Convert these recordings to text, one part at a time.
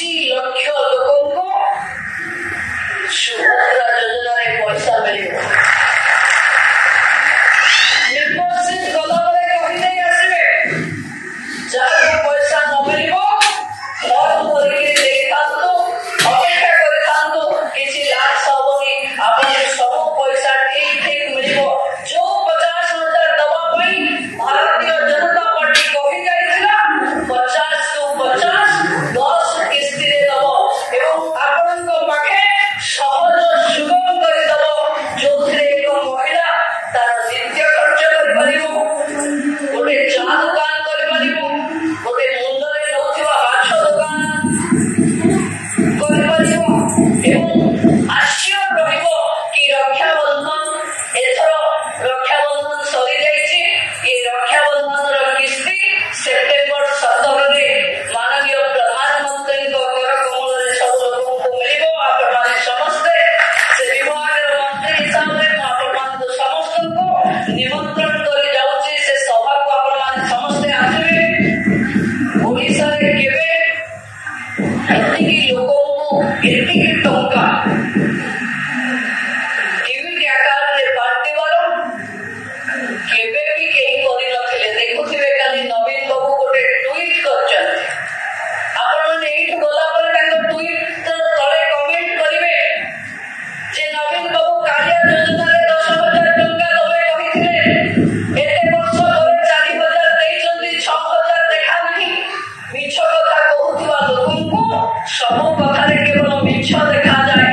80 ଲକ୍ଷ ଲୋକଙ୍କୁ ସୁଭଦ୍ରା ଯୋଜନାରେ ପଇସା ମିଳିବ। ନିର୍ବାଚିତ ଗଲାବେଳେ କହିଦେଇ ଆସିବେ, ଯାହାକୁ ପଇସା ନ ମିଳିବ ଫର୍ମ କରିକି ଦେଇଥାନ୍ତୁ, ଅପେକ୍ଷା କରିଥାନ୍ତୁ, କିଛି ଲାଭ ହବନି, ଆପଣ ସବୁ ପଇସା ଠିକ ମିଳିବ। ଯୋଉ 50,000 ଦବା ପାଇଁ ଭାରତୀୟ ଜନତା ପାର୍ଟି କହି ଯାଇଥିଲା 50 ରୁ 50 10 କିସ୍ତିରେ ଦବ ଏବଂ ଆପଣଙ୍କ ପାଖେ ସହଜ ସୁଗମ କରିଦବ, ଯୋଉଥିରେ ଏକ ମହିଳା ତାର ନିତ୍ୟ ଖର୍ଚ୍ଚ କରିପାରିବ, ଗୋଟେ ଚା ଦୋକାନ କରିପାରିବ, ଗୋଟେ ମୁଣ୍ଡରେ ରହୁଥିବା ମାଛ ଦୋକାନ କରିପାରିବ ଏବଂ ଆଶ୍ଚର୍ଯ୍ୟ ରହିବ କି ରକ୍ଷାବନ୍ଧନ, ଏଥର ରକ୍ଷାବନ୍ଧନ ସରିଯାଇଛି, ଏ ରକ୍ଷାବନ୍ଧନର କିସ୍ତି ସେପ୍ଟେମ୍ବର 17ରେ ମାନନୀୟ ପ୍ରଧାନମନ୍ତ୍ରୀଙ୍କ କର କମଳରେ ସବୁ ଲୋକଙ୍କୁ ମିଳିବ। ଆପଣମାନେ ସମସ୍ତେ ସେ ବିଭାଗର ମନ୍ତ୍ରୀ ହିସାବରେ ମୁଁ ଆପଣମାନଙ୍କୁ ସମସ୍ତଙ୍କୁ ନିମନ୍ତ୍ରଣ କରି ଯାଉଛି, ସେ ସଭାକୁ ଆପଣମାନେ ସମସ୍ତେ ଆସିବେ। ଓଡ଼ିଶାରେ କେବେ ଏତିକି ଲୋକଙ୍କୁ ଏତିକି ଟଙ୍କା କେମିତି ଆକାରରେ ବାଣ୍ଟିବାର କେବେ ବି କେହି କରିନଥିଲେ। ଦେଖୁଥିବେ କାଲି ନବୀନ ବାବୁ ଗୋଟେ ଟ୍ୱିଟ୍ କରିଛନ୍ତି, ଆପଣମାନେ ଏଇଠୁ ଗଲା ପରେ ତାଙ୍କ ଟ୍ୱିଟ୍ ତଳେ କମେଣ୍ଟ କରିବେ ଯେ ନବୀନ ବାବୁ କାଳିଆ ଯୋଜନାରେ 10,000 ଟଙ୍କା ଦେବେ କହିଥିଲେ, ଏତେ ବର୍ଷ ପରେ 4,000 ଦେଇଛନ୍ତି, 6,000 ଦେଖା ନାହିଁ। ମିଛ କଥା କହୁଥିବା ଲୋକଙ୍କୁ ସବୁ କଥାରେ କେବଳ ମିଛ ଦେଖାଯାଏ।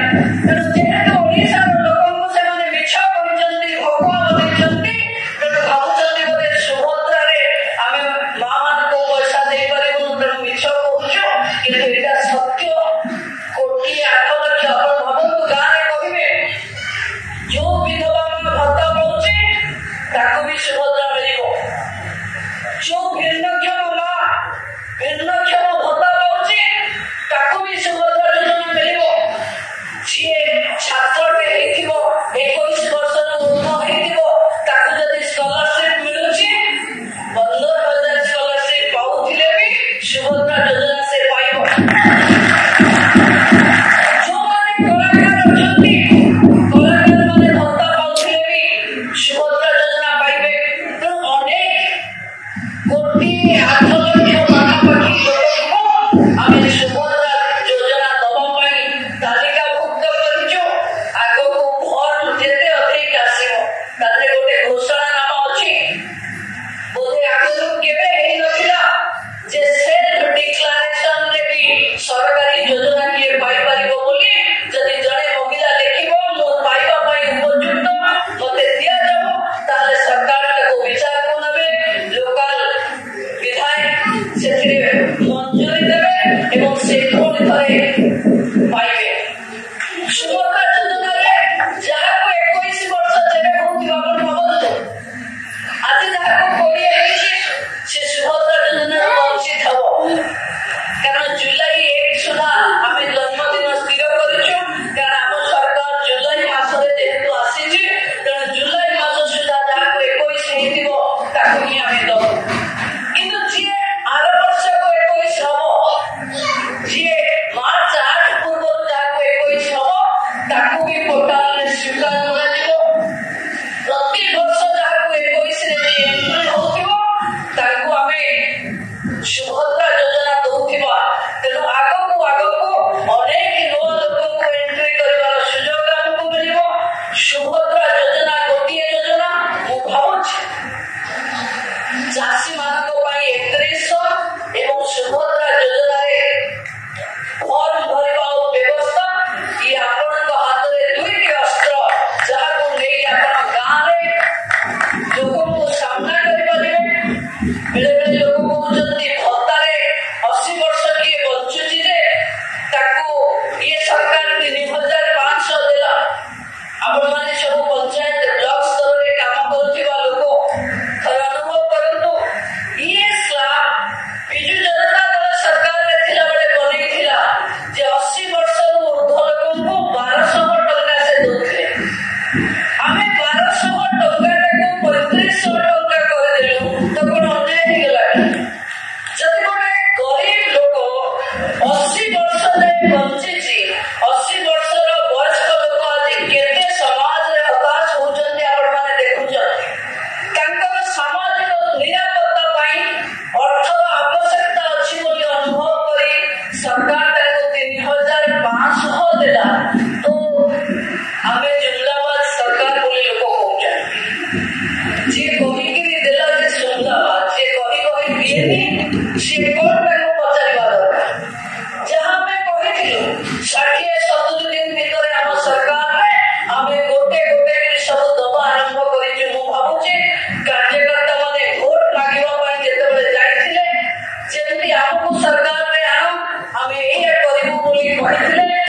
ତେଣୁ ଯେହେତୁ ଓଡ଼ିଶାର ଲୋକଙ୍କୁ ସେମାନେ ମିଛ କହିଛନ୍ତି, ଭକୁଆ ବନେଇଛନ୍ତି, ତେଣୁ ଭାବୁଛନ୍ତି ବୋଧେ ସୁଭଦ୍ରାରେ ଆମେ ମା ମାନଙ୍କୁ ପଇସା ଦେଇପାରିବୁନୁ, ତେଣୁ ମିଛ କହୁଛୁ, କିନ୍ତୁ ଏଇଟା ସତ୍ୟ। 1,08,00,000 ଆପଣ ଭାବନ୍ତୁ, ଗାଁରେ କହିବେ ଯୋଉ ବିଧବା ମା ଭତ୍ତା ପାଉଛି ତାକୁ ବି ସୁଭଦ୍ରା ମିଳିବ, ଯୋଉ ଭିନ୍ନକ୍ଷମ ମା ଭିନ୍ନକ୍ଷମ ଭତ୍ତା ପାଉଛି ତାକୁ ବି ସୁଭଦ୍ରା ଯୋଜନା ମିଳିବ, ଯିଏ ଛାତ୍ରଟେ ହେଇଥିବ 21 ବର୍ଷର ଉର୍ଦ୍ଧ୍ୱ ହେଇଥିବ ତାକୁ ଯଦି ସ୍କଲାରସିପ୍ ମିଳୁଛି 15,000 ସ୍କଲାରସିପ୍ ପାଉଥିଲେ ବି ସୁଭଦ୍ରା ଯୋଜନା ସେ ପାଇବ। ଯୋଉମାନେ କଳାକାର ଅଛନ୍ତି, କଳାକାର ମାନେ ଭତ୍ତା ପାଉଥିଲେ ବି ସୁଭଦ୍ରା ଯୋଜନା ପାଇବେ। ତେଣୁ ଅନେକ 1,08,00,000 ପାଖାପାଖି ଲୋକଙ୍କୁ ଆମେ ସୁଭଦ୍ରା ଯୋଜନା ଦବା ପାଇଁ ତାଲିକାଭୁକ୍ତ କରିଛୁ। ଆଗକୁ ଭୋଟ ଯେତେ ଅଧିକ ଆସିବ ତାଦେହରେ ଗୋଟେ ଘୋଷଣାନାମା ଅଛି, ବୋଧେ ଆଗରୁ କେବେ ହେଇନଥିଲା ଯେ ସେଲ୍ଫ ଡିକ୍ଲାରେସନରେ ବି ସରକାରୀ ଯୋଜନା କିଏ ପାଇପାରିବ ବୋଲି। ଯଦି ଜଣେ ମହିଳା ଲେଖିବ ମୁଁ ପାଇବା ପାଇଁ ଉପଯୁକ୍ତ, ମତେ ଦିଆଯାଉ, ତାହେଲେ ସରକାର ତାକୁ ବିଚାରକୁ ନେବେ, ଲୋକାଲ ବିଧାୟକ ସେଥିରେ ମଞ୍ଜୁରୀ ଦେବେ ଏବଂ ସେ ପୁଣି ଥରେ ପାଇବେ। ସୁଭଦ୍ରା ଯୋଜନାରେ ଯାହାକୁ 21 ବର୍ଷ ଯେବେ ହଉଥିବ, ଆପଣ ଭାବନ୍ତୁ ଆଜି ଯାହାକୁ 20 ହେଇଛି ସେ ସୁଭଦ୍ରା ଯୋଜନାର ବଞ୍ଚିତ ହବ। କାରଣ ଜୁଲାଇ 1 ସୁଦ୍ଧା ଆମେ ଜନ୍ମଦିନ ସ୍ଥିର କରିଛୁ, କାରଣ ଆମ ସରକାର ଜୁଲାଇ ମାସରେ ଯେହେତୁ ଆସିଛି, ତେଣୁ ଜୁଲାଇ ମାସ ସୁଦ୍ଧା ଯାହାକୁ 21 ହେଇଥିବ ତାକୁ ହିଁ ଆମେ ଦବୁ। କିନ୍ତୁ ଯିଏ ଆର ବର୍ଷକୁ 21 ହବ, ଯିଏ ମାର୍ଚ୍ଚ 8 ପୂର୍ବରୁ ଯାହାକୁ 21 ହବ ତାକୁ ବି ପୋର୍ଟାଲରେ ସ୍ୱୀକାର କରାଯିବ। ପ୍ରତିବର୍ଷ ଯାହାକୁ 21ରେ ଏଣ୍ଟ୍ରି ହଉଥିବ ତାକୁ ଆମେ ସୁଭଦ୍ରା ଯୋଜନା ଦଉଥିବା। ତେଣୁ ଆଗକୁ ଅନେକ ନୂଆ ଲୋକଙ୍କୁ ଏଣ୍ଟ୍ରି କରିବାର ସୁଯୋଗ ଆମକୁ ମିଳିବ। ସୁଭଦ୍ରା ଯୋଜନା ଗୋଟିଏ ଯୋଜନା, ମୁଁ ଭାବୁଛି ଚାଷୀ ମାନଙ୍କ ପାଇଁ 3100 ଏବଂ ସୁଭଦ୍ରା ଯୋଜନାରେ ଫର୍ମ ଭରିବା ବ୍ୟବସ୍ଥା, ଇଏ ଆପଣଙ୍କ ହାତରେ 2ଟି ଅସ୍ତ୍ର, ଯାହାକୁ ନେଇ ଆପଣ ଗାଁରେ ଲୋକଙ୍କୁ ସାମ୍ନା କରିପାରିବେ। ବେଳେବେଳେ ଲୋକ କହୁଛନ୍ତି ଭତ୍ତାରେ 80 ବର୍ଷ କିଏ ବଞ୍ଚୁଛି ଯେ ତାକୁ ଇଏ ସରକାର 3,500 ଦେଲା। ଆପଣମାନେ ସବୁ ପଞ୍ଚାୟତ ବ୍ଲକ ସ୍ତରରେ କାମ କରୁଥିବା ଲୋକ ଥରେ ଅନୁଭବ କରନ୍ତୁ, ଇଏ ସ୍ଲାବ ବିଜୁ ଜନତା ଦଳ ସରକାରରେ ଥିଲାବେଳେ ବନେଇଥିଲା ଯେ 80 ବର୍ଷରୁ ଉର୍ଦ୍ଧ୍ୱ ଲୋକଙ୍କୁ 1,200 ଟଙ୍କା ସେ ଦଉଥିଲେ। ଆମେ 1,200 ଟଙ୍କାଟାକୁ 3,500 ଟଙ୍କା କରିଦେଲୁ, ତ କଣ ଅନ୍ୟାୟ ହେଇଗଲା? ସିଏ କଣ